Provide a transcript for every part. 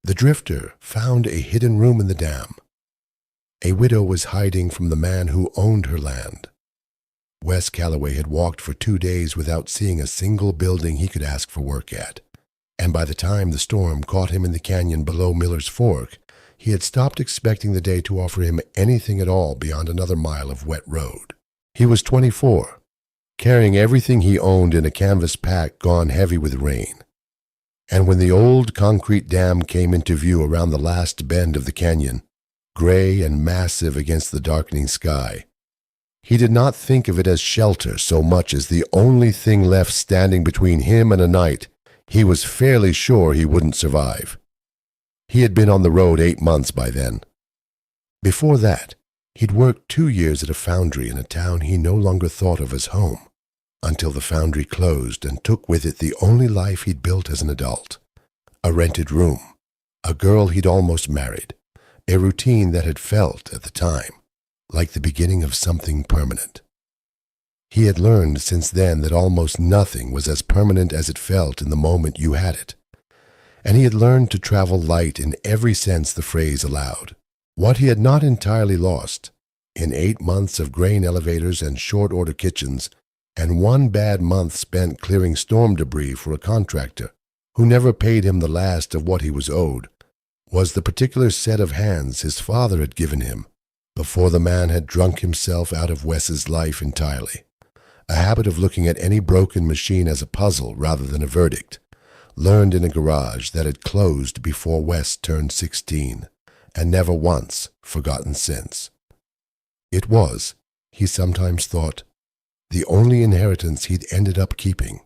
The drifter found a hidden room in the dam. A widow was hiding from the man who owned her land. Wes Calloway had walked for 2 days without seeing a single building he could ask for work at, and by the time the storm caught him in the canyon below Miller's Fork, he had stopped expecting the day to offer him anything at all beyond another mile of wet road. He was 24, carrying everything he owned in a canvas pack gone heavy with rain. And when the old concrete dam came into view around the last bend of the canyon, gray and massive against the darkening sky, he did not think of it as shelter so much as the only thing left standing between him and a night he was fairly sure he wouldn't survive. He had been on the road 8 months by then. Before that, he'd worked 2 years at a foundry in a town he no longer thought of as home, until the foundry closed and took with it the only life he'd built as an adult: a rented room, a girl he'd almost married, a routine that had felt, at the time, like the beginning of something permanent. He had learned since then that almost nothing was as permanent as it felt in the moment you had it, and he had learned to travel light in every sense the phrase allowed. What he had not entirely lost, in 8 months of grain elevators and short-order kitchens, and 1 bad month spent clearing storm debris for a contractor who never paid him the last of what he was owed, was the particular set of hands his father had given him before the man had drunk himself out of Wes's life entirely. A habit of looking at any broken machine as a puzzle rather than a verdict, learned in a garage that had closed before Wes turned 16, and never once forgotten since. It was, he sometimes thought, the only inheritance he'd ended up keeping.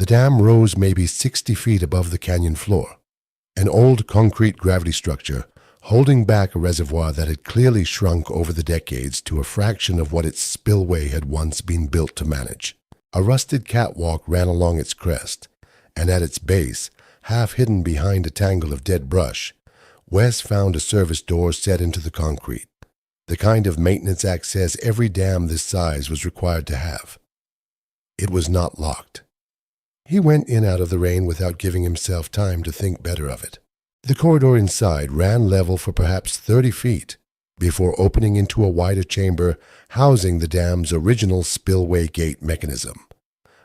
The dam rose maybe 60 feet above the canyon floor, an old concrete gravity structure holding back a reservoir that had clearly shrunk over the decades to a fraction of what its spillway had once been built to manage. A rusted catwalk ran along its crest, and at its base, half hidden behind a tangle of dead brush, Wes found a service door set into the concrete, the kind of maintenance access every dam this size was required to have. It was not locked. He went in out of the rain without giving himself time to think better of it. The corridor inside ran level for perhaps 30 feet before opening into a wider chamber housing the dam's original spillway gate mechanism,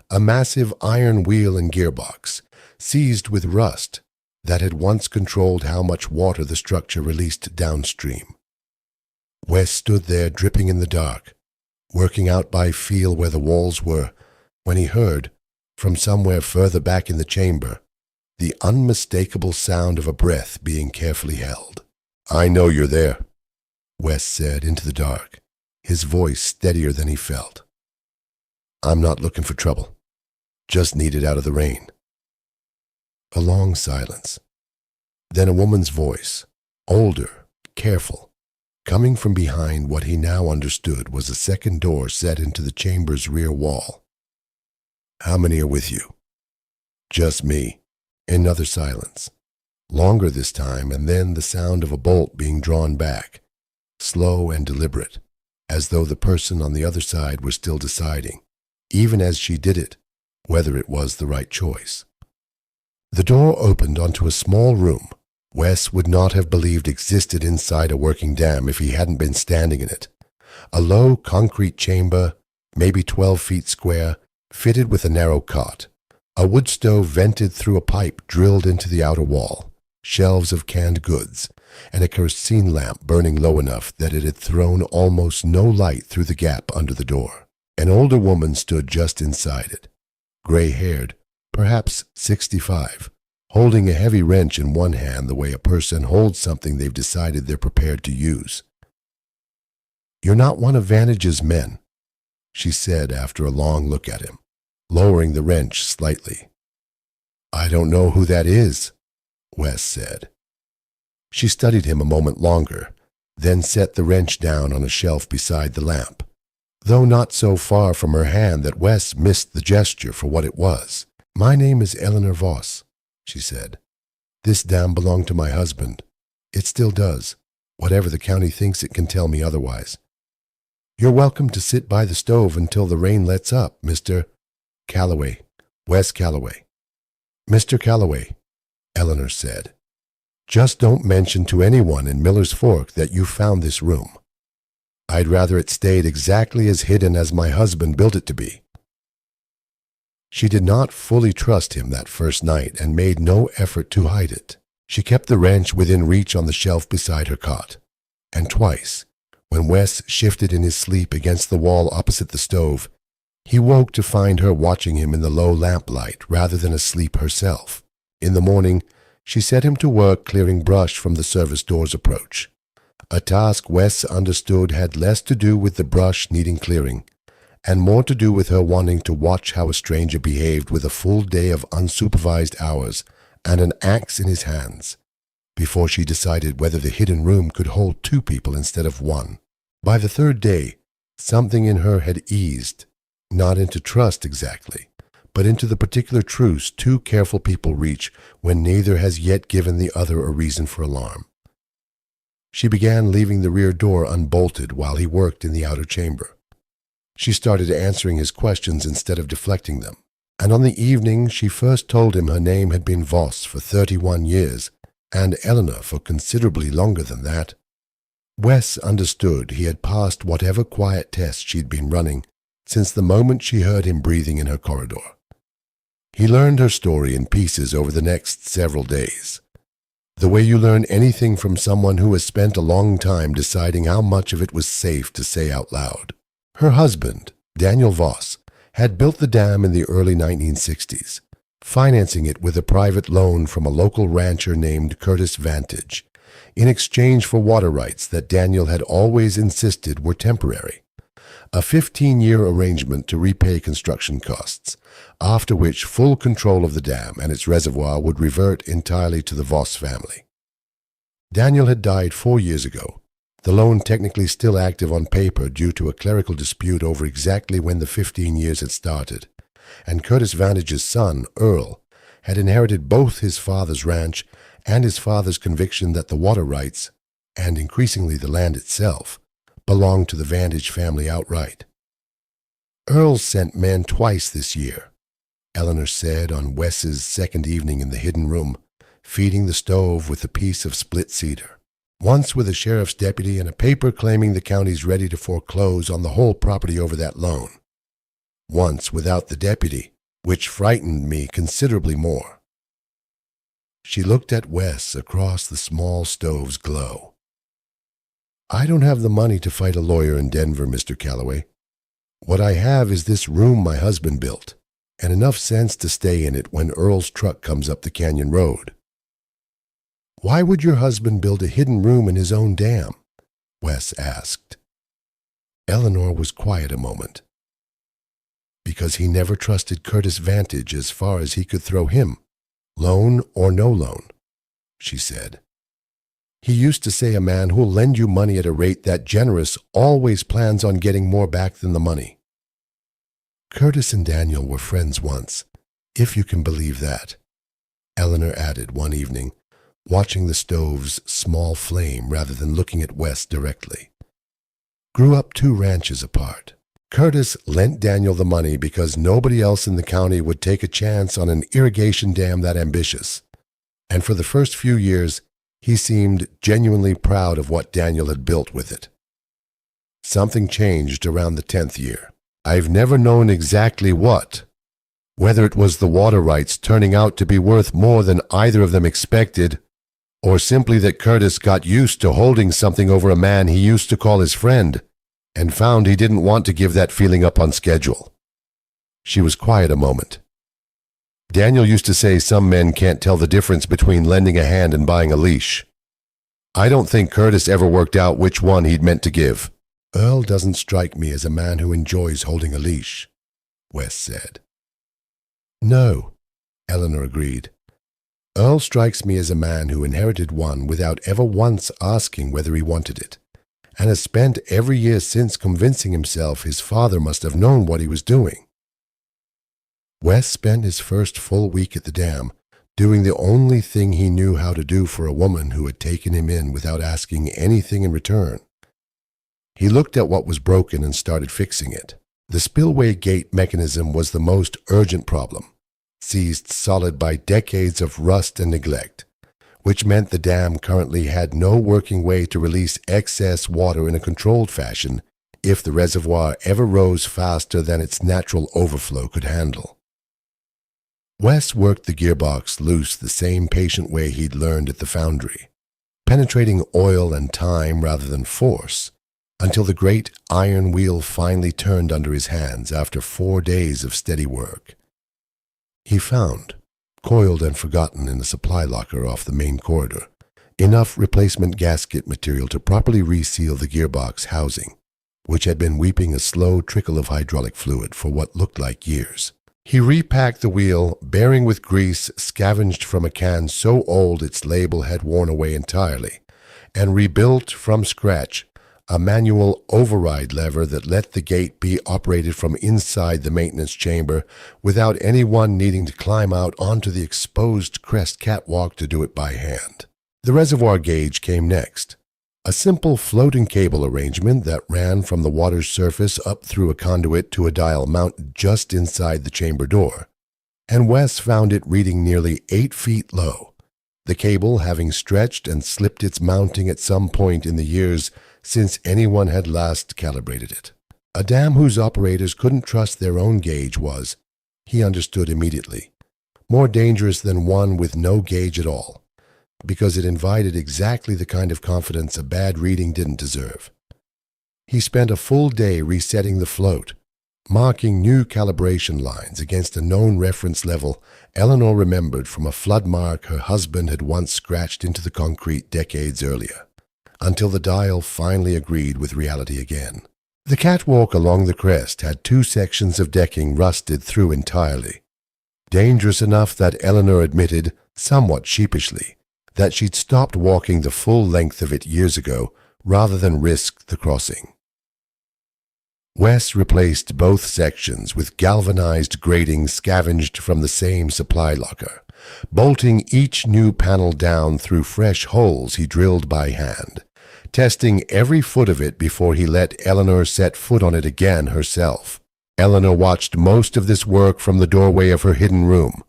a massive iron wheel and gearbox, seized with rust, that had once controlled how much water the structure released downstream. Wes stood there dripping in the dark, working out by feel where the walls were, when he heard, from somewhere further back in the chamber, the unmistakable sound of a breath being carefully held. "I know you're there," Wes said into the dark, his voice steadier than he felt. "I'm not looking for trouble. Just need it out of the rain." A long silence. Then a woman's voice, older, careful, coming from behind what he now understood was a second door set into the chamber's rear wall. "How many are with you?" "Just me." Another silence, longer this time, and then the sound of a bolt being drawn back, slow and deliberate, as though the person on the other side were still deciding, even as she did it, whether it was the right choice. The door opened onto a small room Wes would not have believed existed inside a working dam if he hadn't been standing in it. A low concrete chamber, maybe 12 feet square, fitted with a narrow cot. A wood stove vented through a pipe drilled into the outer wall, shelves of canned goods, and a kerosene lamp burning low enough that it had thrown almost no light through the gap under the door. An older woman stood just inside it, gray-haired, perhaps 65, holding a heavy wrench in one hand the way a person holds something they've decided they're prepared to use. "You're not one of Vantage's men," she said after a long look at him, lowering the wrench slightly. "I don't know who that is," Wes said. She studied him a moment longer, then set the wrench down on a shelf beside the lamp, though not so far from her hand that Wes missed the gesture for what it was. "My name is Eleanor Voss," she said. "This dam belonged to my husband. It still does, whatever the county thinks it can tell me otherwise. You're welcome to sit by the stove until the rain lets up, Mr. Calloway, Wes Calloway." "Mr. Calloway," Eleanor said. Just don't mention to anyone in Miller's Fork that you found this room. I'd rather it stayed exactly as hidden as my husband built it to be." She did not fully trust him that first night and made no effort to hide it. She kept the wrench within reach on the shelf beside her cot. And twice, when Wes shifted in his sleep against the wall opposite the stove, he woke to find her watching him in the low lamplight rather than asleep herself. In the morning, she set him to work clearing brush from the service door's approach, a task Wes understood had less to do with the brush needing clearing and more to do with her wanting to watch how a stranger behaved with a full day of unsupervised hours and an axe in his hands, before she decided whether the hidden room could hold 2 people instead of 1. By the 3rd day, something in her had eased, not into trust exactly, but into the particular truce 2 careful people reach when neither has yet given the other a reason for alarm. She began leaving the rear door unbolted while he worked in the outer chamber. She started answering his questions instead of deflecting them, and on the evening she first told him her name had been Voss for 31 years, and Eleanor for considerably longer than that. Wes understood he had passed whatever quiet test she'd been running since the moment she heard him breathing in her corridor. He learned her story in pieces over the next several days, the way you learn anything from someone who has spent a long time deciding how much of it was safe to say out loud. Her husband, Daniel Voss, had built the dam in the early 1960s, financing it with a private loan from a local rancher named Curtis Vantage, in exchange for water rights that Daniel had always insisted were temporary. A 15-year arrangement to repay construction costs, after which full control of the dam and its reservoir would revert entirely to the Voss family. Daniel had died 4 years ago, the loan technically still active on paper due to a clerical dispute over exactly when the 15 years had started, and Curtis Vantage's son, Earl, had inherited both his father's ranch and his father's conviction that the water rights, and increasingly the land itself, belonged to the Vantage family outright. "Earl sent men twice this year," Eleanor said on Wes's second evening in the hidden room, feeding the stove with a piece of split cedar. "Once with a sheriff's deputy and a paper claiming the county's ready to foreclose on the whole property over that loan. Once without the deputy, which frightened me considerably more." She looked at Wes across the small stove's glow. "I don't have the money to fight a lawyer in Denver, Mr. Calloway. What I have is this room my husband built, and enough sense to stay in it when Earl's truck comes up the canyon road." "Why would your husband build a hidden room in his own dam?" Wes asked. Eleanor was quiet a moment. "Because he never trusted Curtis Vantage as far as he could throw him, loan or no loan," she said. "He used to say a man who'll lend you money at a rate that generous always plans on getting more back than the money." "Curtis and Daniel were friends once, if you can believe that," Eleanor added one evening, watching the stove's small flame rather than looking at Wes directly. "Grew up 2 ranches apart. Curtis lent Daniel the money because nobody else in the county would take a chance on an irrigation dam that ambitious, and for the first few years he seemed genuinely proud of what Daniel had built with it. Something changed around the 10th year. I've never known exactly what, whether it was the water rights turning out to be worth more than either of them expected, or simply that Curtis got used to holding something over a man he used to call his friend, and found he didn't want to give that feeling up on schedule." She was quiet a moment. "Daniel used to say some men can't tell the difference between lending a hand and buying a leash. I don't think Curtis ever worked out which one he'd meant to give." "Earl doesn't strike me as a man who enjoys holding a leash," Wes said. "No," Eleanor agreed. "Earl strikes me as a man who inherited one without ever once asking whether he wanted it, and has spent every year since convincing himself his father must have known what he was doing." Wes spent his first full week at the dam doing the only thing he knew how to do for a woman who had taken him in without asking anything in return. He looked at what was broken and started fixing it. The spillway gate mechanism was the most urgent problem, seized solid by decades of rust and neglect, which meant the dam currently had no working way to release excess water in a controlled fashion if the reservoir ever rose faster than its natural overflow could handle. Wes worked the gearbox loose the same patient way he'd learned at the foundry, penetrating oil and time rather than force, until the great iron wheel finally turned under his hands after 4 days of steady work. He found, coiled and forgotten in a supply locker off the main corridor, enough replacement gasket material to properly reseal the gearbox housing, which had been weeping a slow trickle of hydraulic fluid for what looked like years. He repacked the wheel, bearing with grease scavenged from a can so old its label had worn away entirely, and rebuilt from scratch a manual override lever that let the gate be operated from inside the maintenance chamber without anyone needing to climb out onto the exposed crest catwalk to do it by hand. The reservoir gauge came next, a simple floating cable arrangement that ran from the water's surface up through a conduit to a dial mounted just inside the chamber door, and Wes found it reading nearly 8 feet low, the cable having stretched and slipped its mounting at some point in the years since anyone had last calibrated it. A dam whose operators couldn't trust their own gauge was, he understood immediately, more dangerous than one with no gauge at all, because it invited exactly the kind of confidence a bad reading didn't deserve. He spent a full day resetting the float, marking new calibration lines against a known reference level Eleanor remembered from a flood mark her husband had once scratched into the concrete decades earlier, until the dial finally agreed with reality again. The catwalk along the crest had 2 sections of decking rusted through entirely, dangerous enough that Eleanor admitted, somewhat sheepishly, that she'd stopped walking the full length of it years ago rather than risk the crossing. Wes replaced both sections with galvanized grating scavenged from the same supply locker, bolting each new panel down through fresh holes he drilled by hand, testing every foot of it before he let Eleanor set foot on it again herself. Eleanor watched most of this work from the doorway of her hidden room,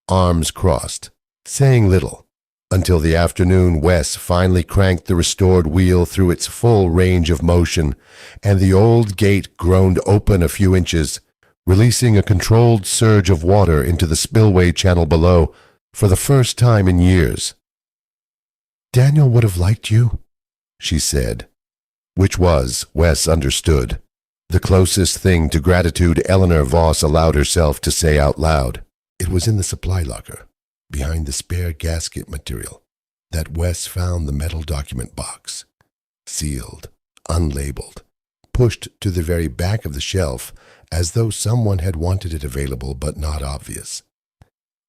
arms crossed, saying little, until the afternoon Wes finally cranked the restored wheel through its full range of motion, and the old gate groaned open a few inches, releasing a controlled surge of water into the spillway channel below for the first time in years. "Daniel would have liked you," she said, which was, Wes understood, the closest thing to gratitude Eleanor Voss allowed herself to say out loud. It was in the supply locker, behind the spare gasket material, that Wes found the metal document box, sealed, unlabeled, pushed to the very back of the shelf as though someone had wanted it available but not obvious.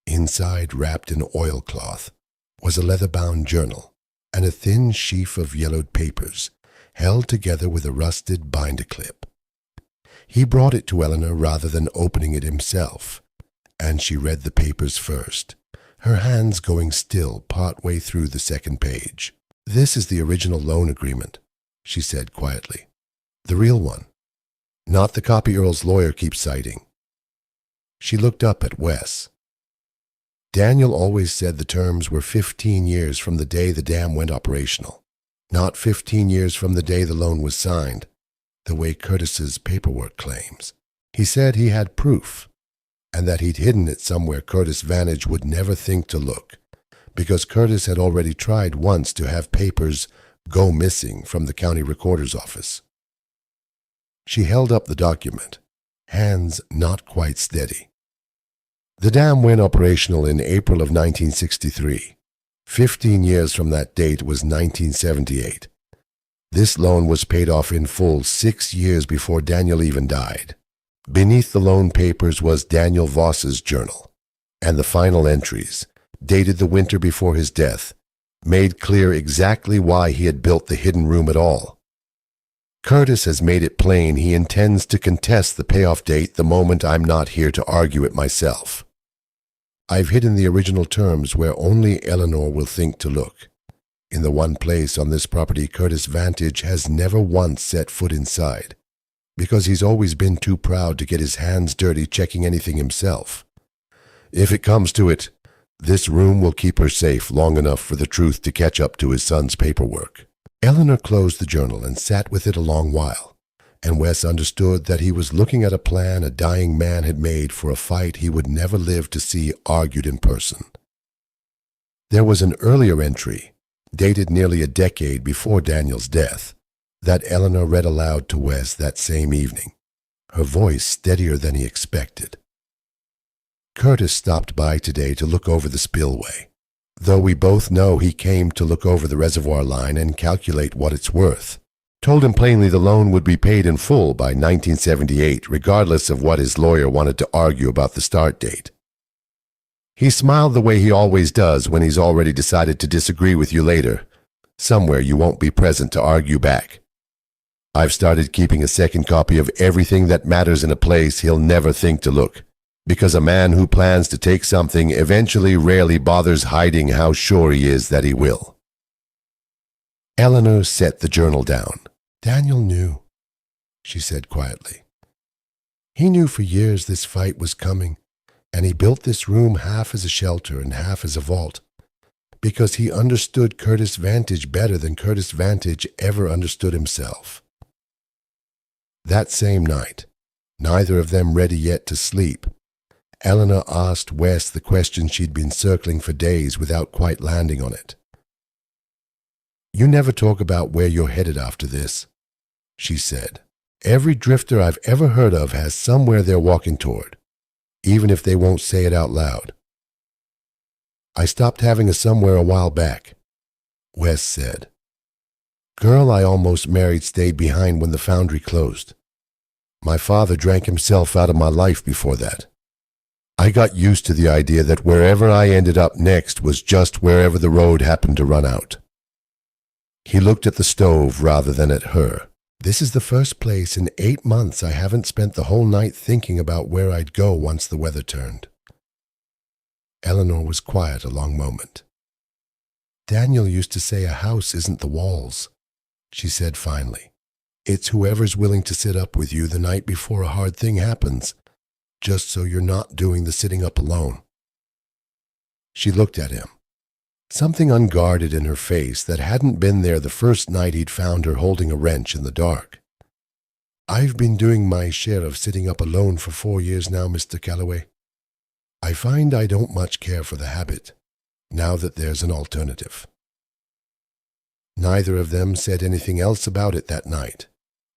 Inside, wrapped in oilcloth, was a leather-bound journal and a thin sheaf of yellowed papers, held together with a rusted binder clip. He brought it to Eleanor rather than opening it himself, and she read the papers first, her hands going still partway through the second page. "This is the original loan agreement," she said quietly. "The real one, not the copy Earl's lawyer keeps citing." She looked up at Wes. Daniel always said the terms were 15 years from the day the dam went operational, not 15 years from the day the loan was signed, the way Curtis's paperwork claims. He said he had proof, and that he'd hidden it somewhere Curtis Vantage would never think to look, because Curtis had already tried once to have papers go missing from the county recorder's office. She held up the document, hands not quite steady. The dam went operational in April of 1963. 15 years from that date was 1978. This loan was paid off in full 6 years before Daniel even died. Beneath the loan papers was Daniel Voss's journal, and the final entries, dated the winter before his death, made clear exactly why he had built the hidden room at all. Curtis has made it plain he intends to contest the payoff date the moment I'm not here to argue it myself. I've hidden the original terms where only Eleanor will think to look, in the one place on this property Curtis Vantage has never once set foot inside, because he's always been too proud to get his hands dirty checking anything himself. If it comes to it, This room will keep her safe long enough for the truth to catch up to his son's paperwork. Eleanor closed the journal and sat with it a long while, and Wes understood that he was looking at a plan a dying man had made for a fight he would never live to see argued in person. There was an earlier entry, dated nearly a decade before Daniel's death, that Eleanor read aloud to Wes that same evening, her voice steadier than he expected. Curtis stopped by today to look over the spillway, though we both know he came to look over the reservoir line and calculate what it's worth. Told him plainly the loan would be paid in full by 1978, regardless of what his lawyer wanted to argue about the start date. He smiled the way he always does when he's already decided to disagree with you later. Somewhere you won't be present to argue back. I've started keeping a second copy of everything that matters in a place he'll never think to look, because a man who plans to take something eventually rarely bothers hiding how sure he is that he will. Eleanor set the journal down. Daniel knew, she said quietly. He knew for years this fight was coming, and he built this room half as a shelter and half as a vault, because he understood Curtis Vantage better than Curtis Vantage ever understood himself. That same night, neither of them ready yet to sleep, Eleanor asked Wes the question she'd been circling for days without quite landing on it. You never talk about where you're headed after this, she said. Every drifter I've ever heard of has somewhere they're walking toward, even if they won't say it out loud. I stopped having a somewhere a while back, Wes said. Girl I almost married stayed behind when the foundry closed. My father drank himself out of my life before that. I got used to the idea that wherever I ended up next was just wherever the road happened to run out. He looked at the stove rather than at her. This is the first place in 8 months I haven't spent the whole night thinking about where I'd go once the weather turned. Eleanor was quiet a long moment. Daniel used to say a house isn't the walls, she said finally. It's whoever's willing to sit up with you the night before a hard thing happens, just so you're not doing the sitting up alone. She looked at him, something unguarded in her face that hadn't been there the first night he'd found her holding a wrench in the dark. I've been doing my share of sitting up alone for 4 years now, Mr. Calloway. I find I don't much care for the habit, now that there's an alternative. Neither of them said anything else about it that night,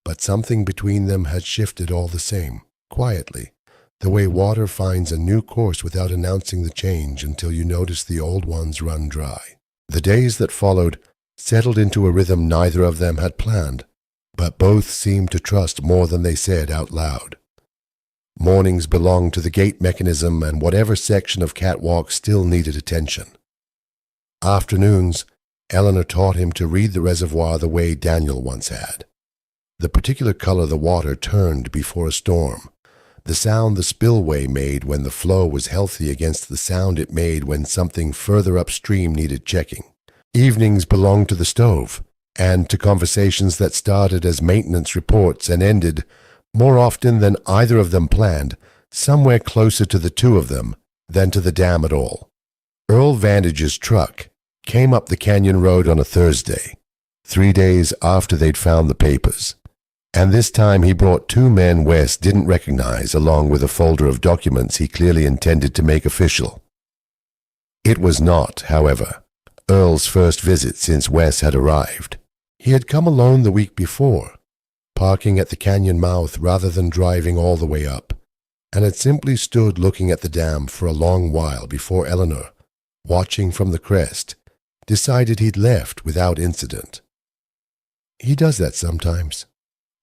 but something between them had shifted all the same, quietly, the way water finds a new course without announcing the change until you notice the old ones run dry. The days that followed settled into a rhythm neither of them had planned, but both seemed to trust more than they said out loud. Mornings belonged to the gate mechanism, and whatever section of catwalk still needed attention. Afternoons, Eleanor taught him to read the reservoir the way Daniel once had. The particular color the water turned before a storm, the sound the spillway made when the flow was healthy against the sound it made when something further upstream needed checking. Evenings belonged to the stove, and to conversations that started as maintenance reports and ended, more often than either of them planned, somewhere closer to the two of them than to the dam at all. Earl Vantage's truck came up the canyon road on a Thursday, 3 days after they'd found the papers, and this time he brought 2 men Wes didn't recognize along with a folder of documents he clearly intended to make official. It was not, however, Earl's first visit since Wes had arrived. He had come alone the week before, parking at the canyon mouth rather than driving all the way up, and had simply stood looking at the dam for a long while before Eleanor, watching from the crest, decided he'd left without incident. He does that sometimes,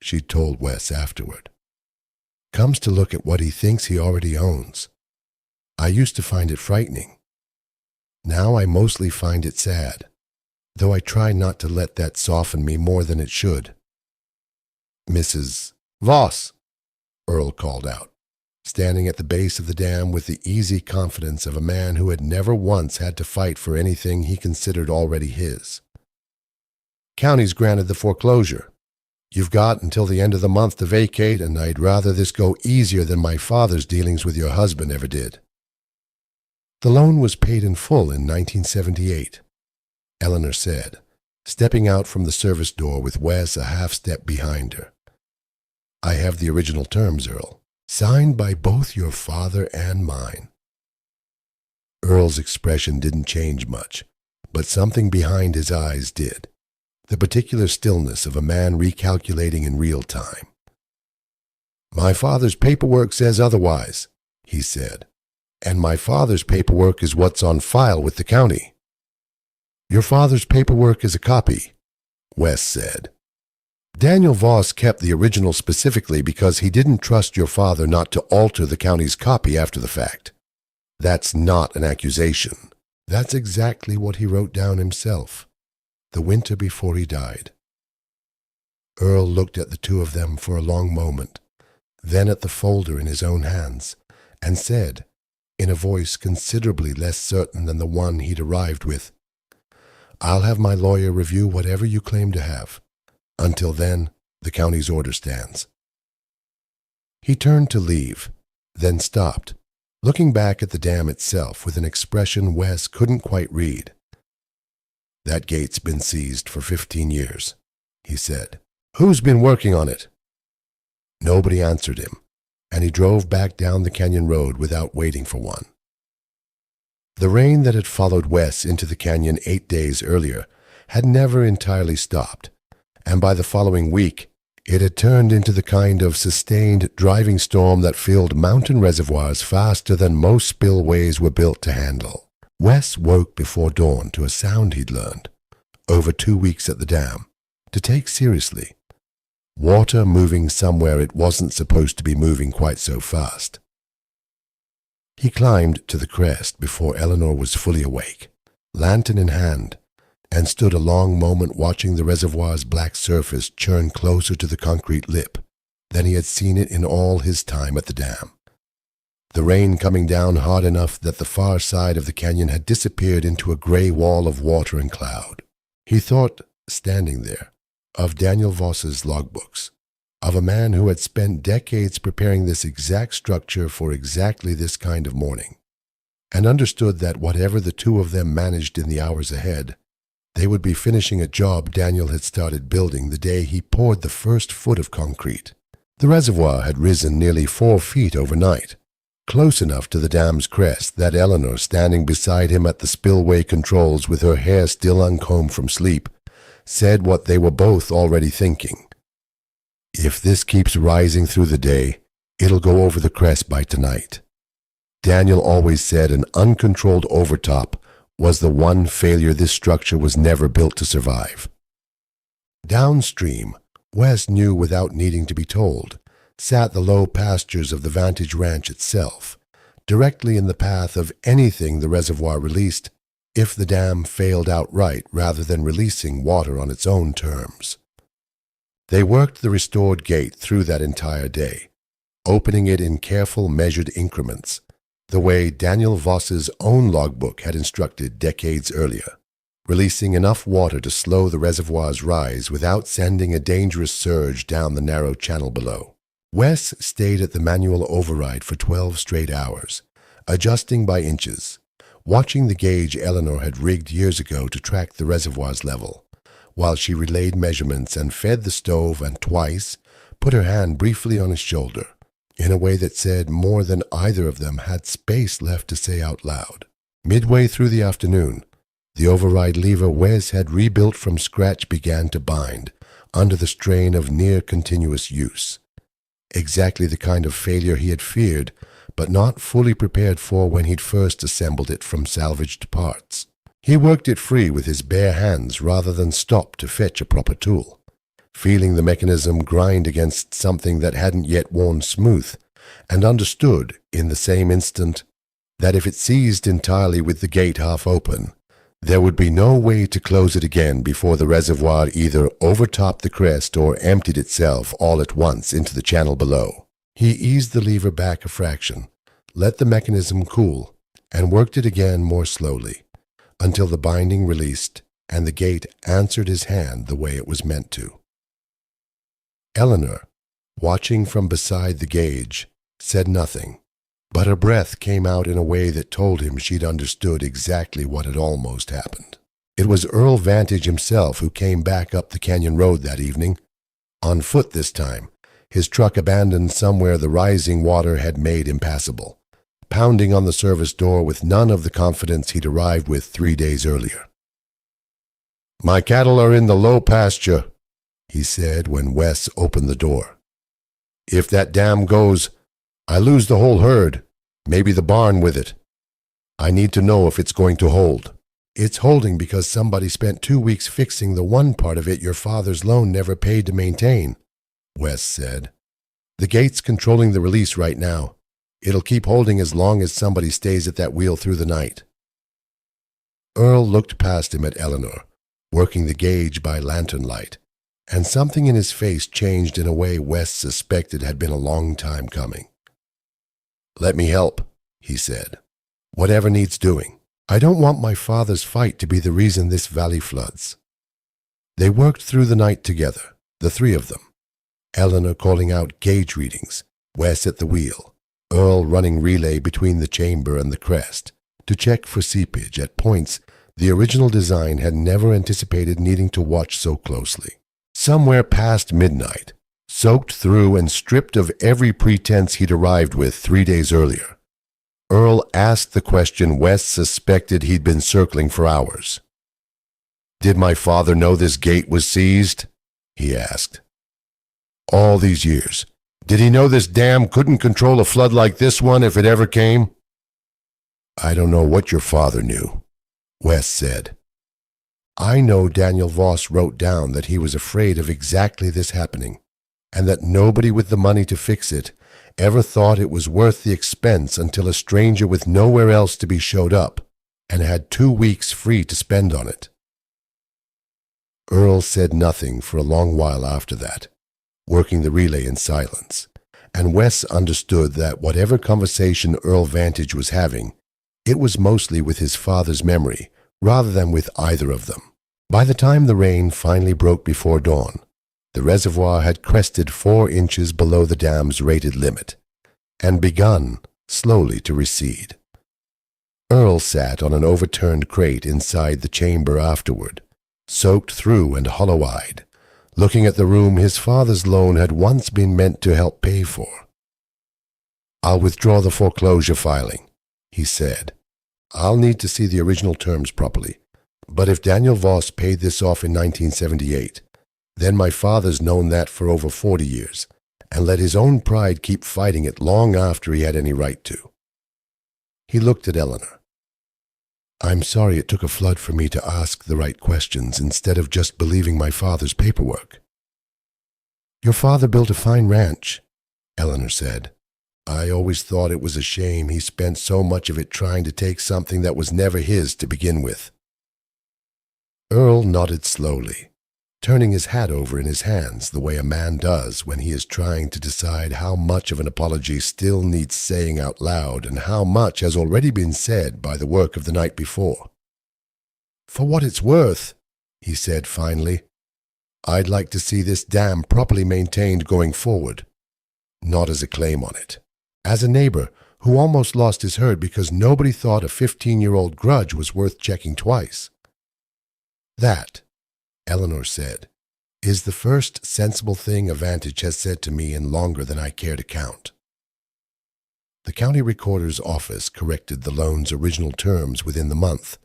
she'd told Wes afterward. Comes to look at what he thinks he already owns. I used to find it frightening. Now I mostly find it sad, though I try not to let that soften me more than it should. Mrs. Voss, Earl called out, standing at the base of the dam with the easy confidence of a man who had never once had to fight for anything he considered already his. County's granted the foreclosure. You've got until the end of the month to vacate, and I'd rather this go easier than my father's dealings with your husband ever did. The loan was paid in full in 1978, Eleanor said, stepping out from the service door with Wes a half-step behind her. I have the original terms, Earl, signed by both your father and mine. Earl's expression didn't change much, but something behind his eyes did, the particular stillness of a man recalculating in real time. My father's paperwork says otherwise, he said, and my father's paperwork is what's on file with the county. Your father's paperwork is a copy, Wes said. Daniel Voss kept the original specifically because he didn't trust your father not to alter the county's copy after the fact. That's not an accusation. That's exactly what he wrote down himself, the winter before he died. Earl looked at the two of them for a long moment, then at the folder in his own hands, and said, in a voice considerably less certain than the one he'd arrived with, I'll have my lawyer review whatever you claim to have. Until then, the county's order stands. He turned to leave, then stopped, looking back at the dam itself with an expression Wes couldn't quite read. That gate's been seized for 15 years, he said. Who's been working on it? Nobody answered him, and he drove back down the canyon road without waiting for one. The rain that had followed Wes into the canyon 8 days earlier had never entirely stopped, and by the following week it had turned into the kind of sustained driving storm that filled mountain reservoirs faster than most spillways were built to handle. Wes woke before dawn to a sound he'd learned, over 2 weeks at the dam, to take seriously. Water moving somewhere it wasn't supposed to be moving quite so fast. He climbed to the crest before Eleanor was fully awake, lantern in hand, and stood a long moment watching the reservoir's black surface churn closer to the concrete lip than he had seen it in all his time at the dam. The rain coming down hard enough that the far side of the canyon had disappeared into a gray wall of water and cloud. He thought, standing there, of Daniel Voss's logbooks, of a man who had spent decades preparing this exact structure for exactly this kind of morning, and understood that whatever the two of them managed in the hours ahead, they would be finishing a job Daniel had started building the day he poured the first foot of concrete. The reservoir had risen nearly 4 feet overnight, close enough to the dam's crest that Eleanor, standing beside him at the spillway controls with her hair still uncombed from sleep, said what they were both already thinking. If this keeps rising through the day, it'll go over the crest by tonight. Daniel always said an uncontrolled overtop was the one failure this structure was never built to survive. Downstream, Wes knew without needing to be told, sat the low pastures of the Vantage Ranch itself, directly in the path of anything the reservoir released if the dam failed outright rather than releasing water on its own terms. They worked the restored gate through that entire day, opening it in careful, measured increments, the way Daniel Voss's own logbook had instructed decades earlier, releasing enough water to slow the reservoir's rise without sending a dangerous surge down the narrow channel below. Wes stayed at the manual override for 12 straight hours, adjusting by inches, watching the gauge Eleanor had rigged years ago to track the reservoir's level, while she relayed measurements and fed the stove and twice put her hand briefly on his shoulder, in a way that said more than either of them had space left to say out loud. Midway through the afternoon, the override lever Wes had rebuilt from scratch began to bind, under the strain of near-continuous use. Exactly the kind of failure he had feared, but not fully prepared for when he'd first assembled it from salvaged parts. He worked it free with his bare hands rather than stop to fetch a proper tool, feeling the mechanism grind against something that hadn't yet worn smooth, and understood, in the same instant, that if it seized entirely with the gate half open, there would be no way to close it again before the reservoir either overtopped the crest or emptied itself all at once into the channel below. He eased the lever back a fraction, let the mechanism cool, and worked it again more slowly, until the binding released and the gate answered his hand the way it was meant to. Eleanor, watching from beside the gauge, said nothing, but her breath came out in a way that told him she'd understood exactly what had almost happened. It was Earl Vantage himself who came back up the canyon road that evening, on foot this time, his truck abandoned somewhere the rising water had made impassable, pounding on the service door with none of the confidence he'd arrived with 3 days earlier. "My cattle are in the low pasture," he said when Wes opened the door. "If that dam goes, I lose the whole herd, maybe the barn with it. I need to know if it's going to hold." "It's holding because somebody spent 2 weeks fixing the one part of it your father's loan never paid to maintain," Wes said. "The gate's controlling the release right now. It'll keep holding as long as somebody stays at that wheel through the night." Earl looked past him at Eleanor, working the gauge by lantern light, and something in his face changed in a way Wes suspected had been a long time coming. "Let me help," he said. "Whatever needs doing. I don't want my father's fight to be the reason this valley floods." They worked through the night together, the three of them, Eleanor calling out gauge readings, Wes at the wheel, Earl running relay between the chamber and the crest to check for seepage at points the original design had never anticipated needing to watch so closely. Somewhere past midnight, soaked through and stripped of every pretense he'd arrived with 3 days earlier, Earl asked the question Wes suspected he'd been circling for hours. "Did my father know this gate was seized?" he asked. "All these years, did he know this dam couldn't control a flood like this one if it ever came?" "I don't know what your father knew," Wes said. "I know Daniel Voss wrote down that he was afraid of exactly this happening, and that nobody with the money to fix it ever thought it was worth the expense until a stranger with nowhere else to be showed up and had 2 weeks free to spend on it." Earl said nothing for a long while after that, working the relay in silence, and Wes understood that whatever conversation Earl Vantage was having, it was mostly with his father's memory rather than with either of them. By the time the rain finally broke before dawn, the reservoir had crested 4 inches below the dam's rated limit and begun slowly to recede. Earl sat on an overturned crate inside the chamber afterward, soaked through and hollow-eyed, looking at the room his father's loan had once been meant to help pay for. "I'll withdraw the foreclosure filing," he said. "I'll need to see the original terms properly, but if Daniel Voss paid this off in 1978, then my father's known that for over 40 years, and let his own pride keep fighting it long after he had any right to." He looked at Eleanor. "I'm sorry it took a flood for me to ask the right questions instead of just believing my father's paperwork." "Your father built a fine ranch," Eleanor said. "I always thought it was a shame he spent so much of it trying to take something that was never his to begin with." Earl nodded slowly, turning his hat over in his hands the way a man does when he is trying to decide how much of an apology still needs saying out loud and how much has already been said by the work of the night before. "For what it's worth," he said finally, "I'd like to see this dam properly maintained going forward, not as a claim on it. As a neighbor who almost lost his herd because nobody thought a 15-year-old grudge was worth checking twice." "That," Eleanor said, "is the first sensible thing a Vantage has said to me in longer than I care to count." The county recorder's office corrected the loan's original terms within the month,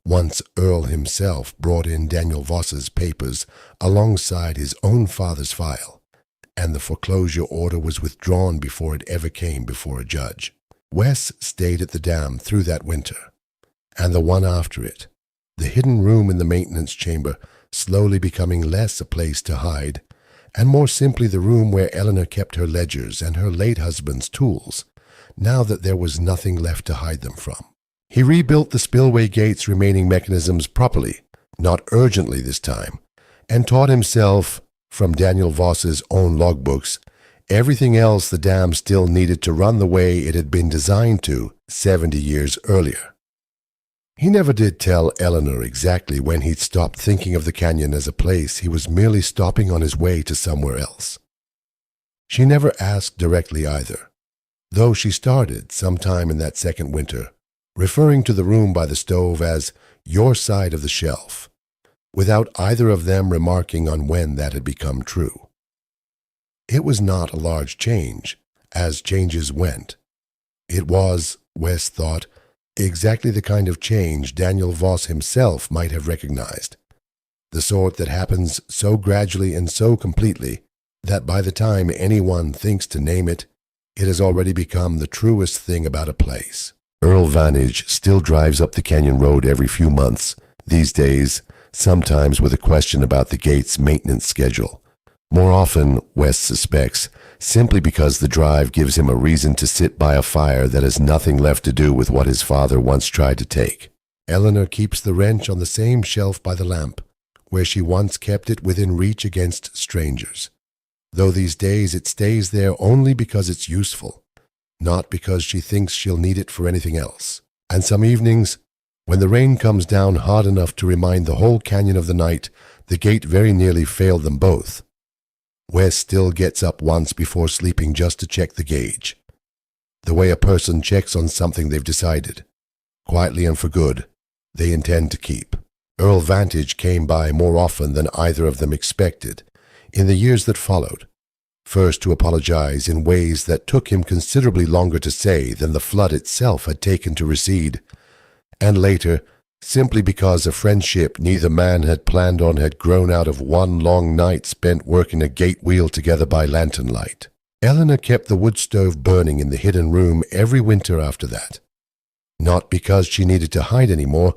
once Earl himself brought in Daniel Voss's papers alongside his own father's file, and the foreclosure order was withdrawn before it ever came before a judge. Wes stayed at the dam through that winter, and the one after it, the hidden room in the maintenance chamber slowly becoming less a place to hide, and more simply the room where Eleanor kept her ledgers and her late husband's tools, now that there was nothing left to hide them from. He rebuilt the spillway gate's remaining mechanisms properly, not urgently this time, and taught himself, from Daniel Voss's own logbooks, everything else the dam still needed to run the way it had been designed to 70 years earlier. He never did tell Eleanor exactly when he'd stopped thinking of the canyon as a place he was merely stopping on his way to somewhere else. She never asked directly either, though she started sometime in that second winter, referring to the room by the stove as your side of the shelf, without either of them remarking on when that had become true. It was not a large change, as changes went. It was, Wes thought, exactly the kind of change Daniel Voss himself might have recognized, the sort that happens so gradually and so completely that by the time anyone thinks to name it, it has already become the truest thing about a place. Earl Vantage still drives up the canyon road every few months, these days, sometimes with a question about the gate's maintenance schedule. More often, Wes suspects, simply because the drive gives him a reason to sit by a fire that has nothing left to do with what his father once tried to take. Eleanor keeps the wrench on the same shelf by the lamp, where she once kept it within reach against strangers, though these days it stays there only because it's useful, not because she thinks she'll need it for anything else. And some evenings, when the rain comes down hard enough to remind the whole canyon of the night the gate very nearly failed them both, Wes still gets up once before sleeping just to check the gauge, the way a person checks on something they've decided, quietly and for good, they intend to keep. Earl Vantage came by more often than either of them expected in the years that followed, first to apologize in ways that took him considerably longer to say than the flood itself had taken to recede, and later, simply because a friendship neither man had planned on had grown out of one long night spent working a gate wheel together by lantern light. Eleanor kept the wood stove burning in the hidden room every winter after that, not because she needed to hide any more,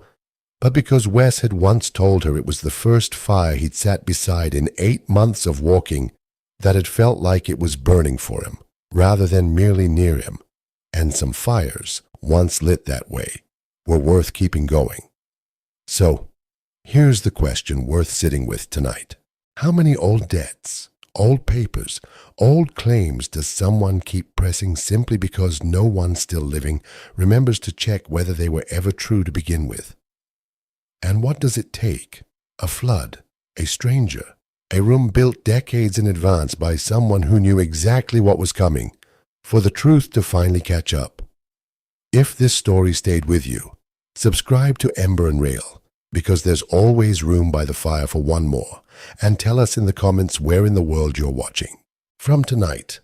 but because Wes had once told her it was the first fire he'd sat beside in 8 months of walking that had felt like it was burning for him, rather than merely near him, and some fires, once lit that way, were worth keeping going. So, here's the question worth sitting with tonight. How many old debts, old papers, old claims does someone keep pressing simply because no one still living remembers to check whether they were ever true to begin with? And what does it take? A flood, a stranger, a room built decades in advance by someone who knew exactly what was coming, for the truth to finally catch up. If this story stayed with you, subscribe to Ember and Rail, because there's always room by the fire for one more, and tell us in the comments where in the world you're watching. From tonight,